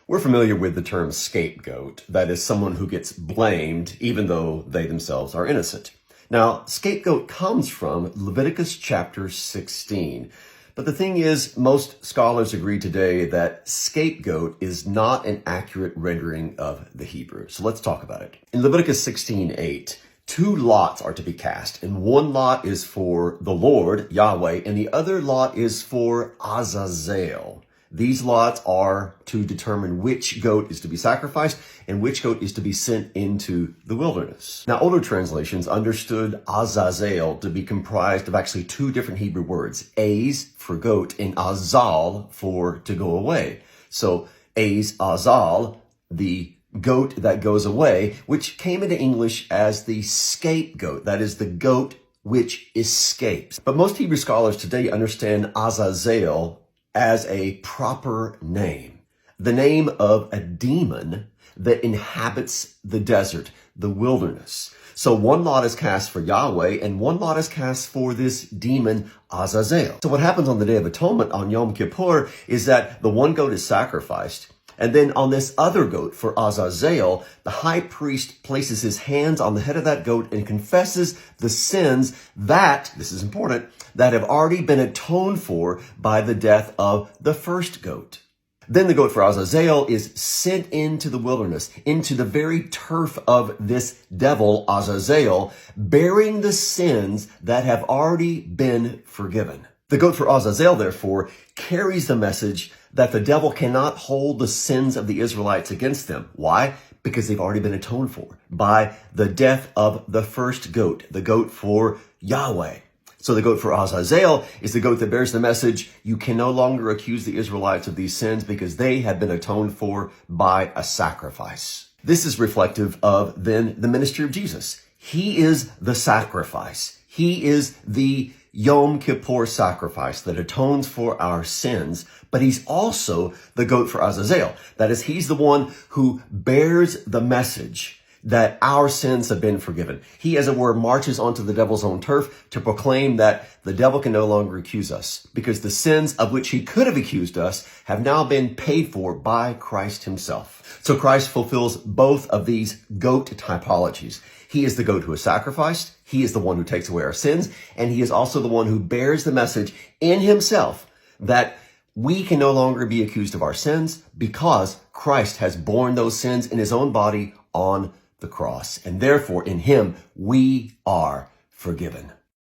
We're familiar with the term scapegoat, that is someone who gets blamed even though they themselves are innocent. Now, scapegoat comes from Leviticus chapter 16. But the thing is, most scholars agree today that scapegoat is not an accurate rendering of the Hebrew. So let's talk about it. In Leviticus 16:8, 2 lots are to be cast, and one lot is for the Lord, Yahweh, and the other lot is for Azazel. These lots are to determine which goat is to be sacrificed and which goat is to be sent into the wilderness. Now, older translations understood Azazel to be comprised of actually 2 different Hebrew words, Az for goat and Azal for to go away. So, Azal, the goat that goes away, which came into English as the scapegoat, that is the goat which escapes. But most Hebrew scholars today understand Azazel as a proper name, the name of a demon that inhabits the desert, the wilderness. So one lot is cast for Yahweh and one lot is cast for this demon Azazel. So what happens on the Day of Atonement on Yom Kippur is that the one goat is sacrificed, and then on this other goat for Azazel, the high priest places his hands on the head of that goat and confesses the sins that, this is important, that have already been atoned for by the death of the first goat. Then the goat for Azazel is sent into the wilderness, into the very turf of this devil, Azazel, bearing the sins that have already been forgiven. The goat for Azazel, therefore, carries the message that the devil cannot hold the sins of the Israelites against them. Why? Because they've already been atoned for by the death of the first goat, the goat for Yahweh. So the goat for Azazel is the goat that bears the message, you can no longer accuse the Israelites of these sins because they have been atoned for by a sacrifice. This is reflective of then the ministry of Jesus. He is the sacrifice. He is the Yom Kippur sacrifice that atones for our sins, but he's also the goat for Azazel. That is, he's the one who bears the message that our sins have been forgiven. He, as it were, marches onto the devil's own turf to proclaim that the devil can no longer accuse us because the sins of which he could have accused us have now been paid for by Christ himself. So Christ fulfills both of these goat typologies. He is the goat who is sacrificed. He is the one who takes away our sins. And he is also the one who bears the message in himself that we can no longer be accused of our sins because Christ has borne those sins in his own body on the cross. And therefore, in him, we are forgiven.